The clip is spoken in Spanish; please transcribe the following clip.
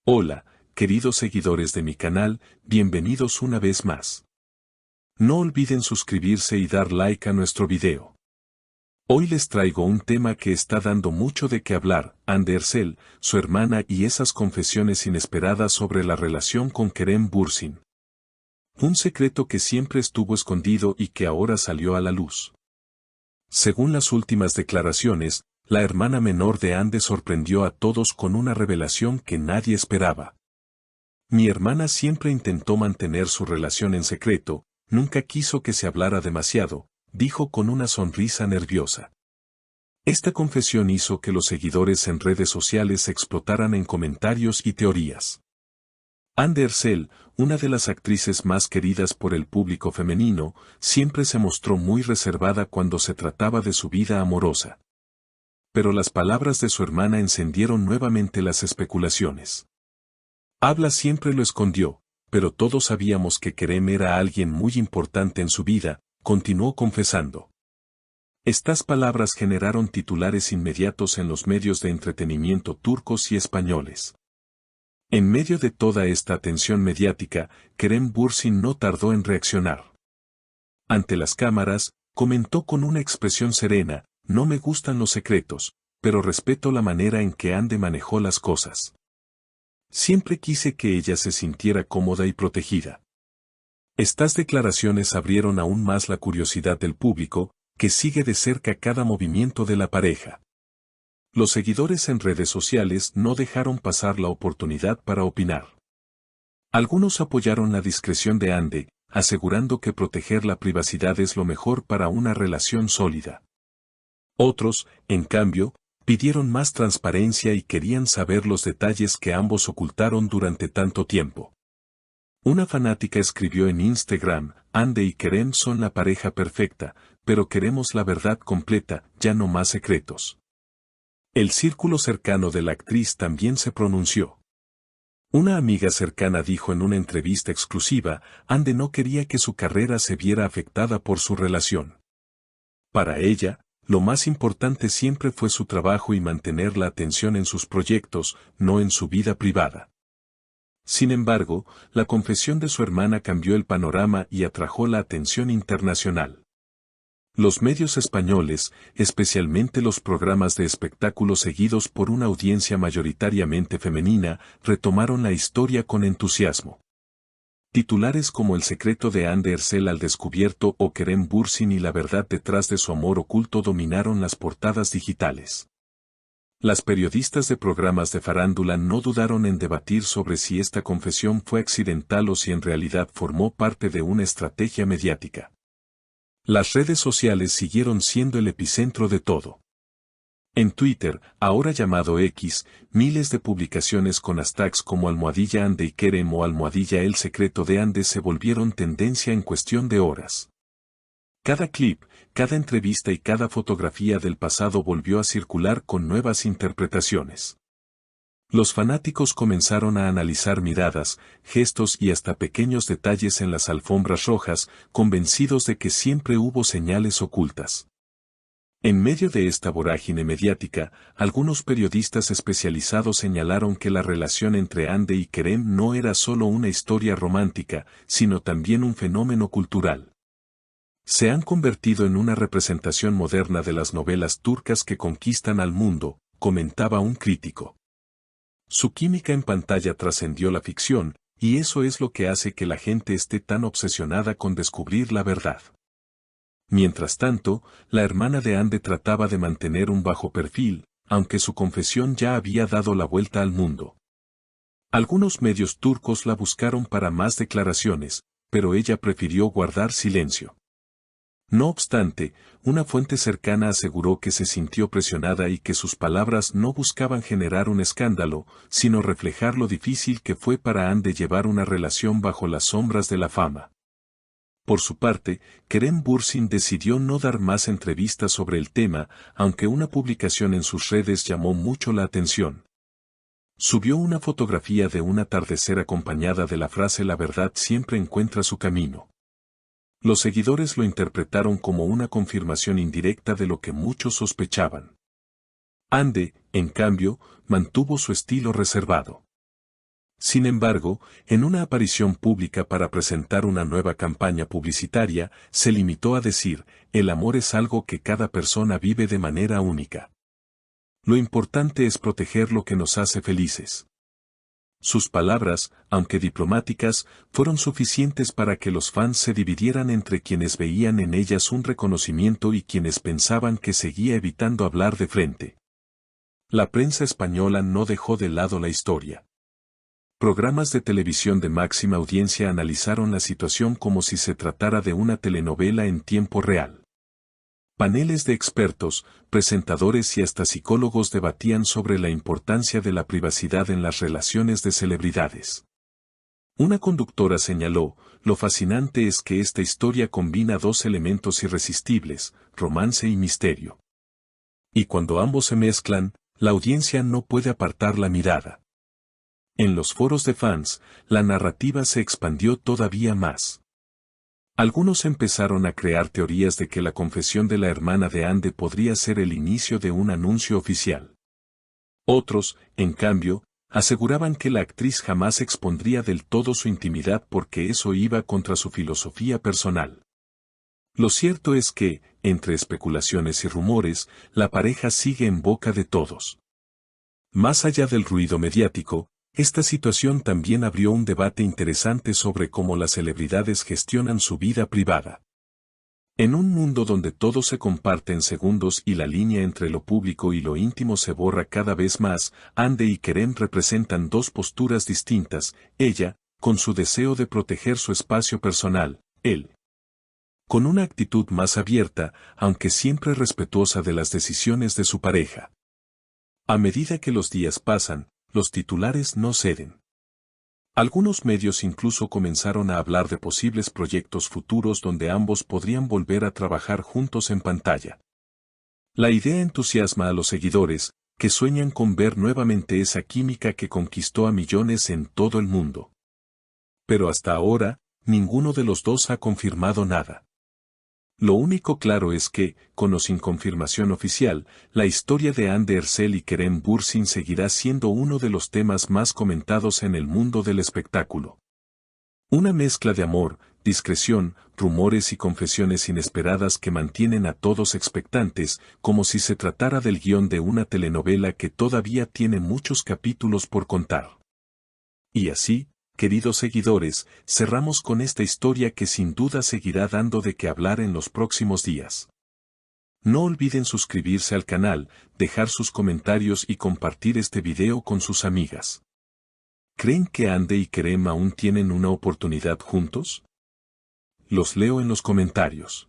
Hola, queridos seguidores de mi canal, bienvenidos una vez más. No olviden suscribirse y dar like a nuestro video. Hoy les traigo un tema que está dando mucho de qué hablar, Hande Erçel, su hermana y esas confesiones inesperadas sobre la relación con Kerem Bürsin. Un secreto que siempre estuvo escondido y que ahora salió a la luz. Según las últimas declaraciones, la hermana menor de Hande sorprendió a todos con una revelación que nadie esperaba. Mi hermana siempre intentó mantener su relación en secreto, nunca quiso que se hablara demasiado, dijo con una sonrisa nerviosa. Esta confesión hizo que los seguidores en redes sociales explotaran en comentarios y teorías. Hande Erçel, una de las actrices más queridas por el público femenino, siempre se mostró muy reservada cuando se trataba de su vida amorosa. Pero las palabras de su hermana encendieron nuevamente las especulaciones. Habla siempre lo escondió, pero todos sabíamos que Kerem era alguien muy importante en su vida, continuó confesando. Estas palabras generaron titulares inmediatos en los medios de entretenimiento turcos y españoles. En medio de toda esta atención mediática, Kerem Bürsin no tardó en reaccionar. Ante las cámaras, comentó con una expresión serena: no me gustan los secretos, pero respeto la manera en que Hande manejó las cosas. Siempre quise que ella se sintiera cómoda y protegida. Estas declaraciones abrieron aún más la curiosidad del público, que sigue de cerca cada movimiento de la pareja. Los seguidores en redes sociales no dejaron pasar la oportunidad para opinar. Algunos apoyaron la discreción de Hande, asegurando que proteger la privacidad es lo mejor para una relación sólida. Otros, en cambio, pidieron más transparencia y querían saber los detalles que ambos ocultaron durante tanto tiempo. Una fanática escribió en Instagram: Hande y Kerem son la pareja perfecta, pero queremos la verdad completa, ya no más secretos. El círculo cercano de la actriz también se pronunció. Una amiga cercana dijo en una entrevista exclusiva: Hande no quería que su carrera se viera afectada por su relación. Para ella, lo más importante siempre fue su trabajo y mantener la atención en sus proyectos, no en su vida privada. Sin embargo, la confesión de su hermana cambió el panorama y atrajo la atención internacional. Los medios españoles, especialmente los programas de espectáculos seguidos por una audiencia mayoritariamente femenina, retomaron la historia con entusiasmo. Titulares como El secreto de Hande Erçel al descubierto o Kerem Bürsin y la verdad detrás de su amor oculto dominaron las portadas digitales. Las periodistas de programas de farándula no dudaron en debatir sobre si esta confesión fue accidental o si en realidad formó parte de una estrategia mediática. Las redes sociales siguieron siendo el epicentro de todo. En Twitter, ahora llamado X, miles de publicaciones con hashtags como #Hande y Kerem o #El secreto de Hande se volvieron tendencia en cuestión de horas. Cada clip, cada entrevista y cada fotografía del pasado volvió a circular con nuevas interpretaciones. Los fanáticos comenzaron a analizar miradas, gestos y hasta pequeños detalles en las alfombras rojas, convencidos de que siempre hubo señales ocultas. En medio de esta vorágine mediática, algunos periodistas especializados señalaron que la relación entre Hande y Kerem no era solo una historia romántica, sino también un fenómeno cultural. Se han convertido en una representación moderna de las novelas turcas que conquistan al mundo, comentaba un crítico. Su química en pantalla trascendió la ficción, y eso es lo que hace que la gente esté tan obsesionada con descubrir la verdad. Mientras tanto, la hermana de Hande trataba de mantener un bajo perfil, aunque su confesión ya había dado la vuelta al mundo. Algunos medios turcos la buscaron para más declaraciones, pero ella prefirió guardar silencio. No obstante, una fuente cercana aseguró que se sintió presionada y que sus palabras no buscaban generar un escándalo, sino reflejar lo difícil que fue para Hande llevar una relación bajo las sombras de la fama. Por su parte, Kerem Bürsin decidió no dar más entrevistas sobre el tema, aunque una publicación en sus redes llamó mucho la atención. Subió una fotografía de un atardecer acompañada de la frase: la verdad siempre encuentra su camino. Los seguidores lo interpretaron como una confirmación indirecta de lo que muchos sospechaban. Hande, en cambio, mantuvo su estilo reservado. Sin embargo, en una aparición pública para presentar una nueva campaña publicitaria, se limitó a decir, el amor es algo que cada persona vive de manera única. Lo importante es proteger lo que nos hace felices. Sus palabras, aunque diplomáticas, fueron suficientes para que los fans se dividieran entre quienes veían en ellas un reconocimiento y quienes pensaban que seguía evitando hablar de frente. La prensa española no dejó de lado la historia. Programas de televisión de máxima audiencia analizaron la situación como si se tratara de una telenovela en tiempo real. Paneles de expertos, presentadores y hasta psicólogos debatían sobre la importancia de la privacidad en las relaciones de celebridades. Una conductora señaló, lo fascinante es que esta historia combina dos elementos irresistibles, romance y misterio. Y cuando ambos se mezclan, la audiencia no puede apartar la mirada. En los foros de fans, la narrativa se expandió todavía más. Algunos empezaron a crear teorías de que la confesión de la hermana de Ande podría ser el inicio de un anuncio oficial. Otros, en cambio, aseguraban que la actriz jamás expondría del todo su intimidad porque eso iba contra su filosofía personal. Lo cierto es que, entre especulaciones y rumores, la pareja sigue en boca de todos. Más allá del ruido mediático, esta situación también abrió un debate interesante sobre cómo las celebridades gestionan su vida privada. En un mundo donde todo se comparte en segundos y la línea entre lo público y lo íntimo se borra cada vez más, Ande y Kerem representan dos posturas distintas, ella, con su deseo de proteger su espacio personal, él, con una actitud más abierta, aunque siempre respetuosa de las decisiones de su pareja. A medida que los días pasan, los titulares no ceden. Algunos medios incluso comenzaron a hablar de posibles proyectos futuros donde ambos podrían volver a trabajar juntos en pantalla. La idea entusiasma a los seguidores, que sueñan con ver nuevamente esa química que conquistó a millones en todo el mundo. Pero hasta ahora, ninguno de los dos ha confirmado nada. Lo único claro es que, con o sin confirmación oficial, la historia de Hande Erçel y Kerem Bürsin seguirá siendo uno de los temas más comentados en el mundo del espectáculo. Una mezcla de amor, discreción, rumores y confesiones inesperadas que mantienen a todos expectantes, como si se tratara del guión de una telenovela que todavía tiene muchos capítulos por contar. Y así, queridos seguidores, cerramos con esta historia que sin duda seguirá dando de qué hablar en los próximos días. No olviden suscribirse al canal, dejar sus comentarios y compartir este video con sus amigas. ¿Creen que Hande y Kerem aún tienen una oportunidad juntos? Los leo en los comentarios.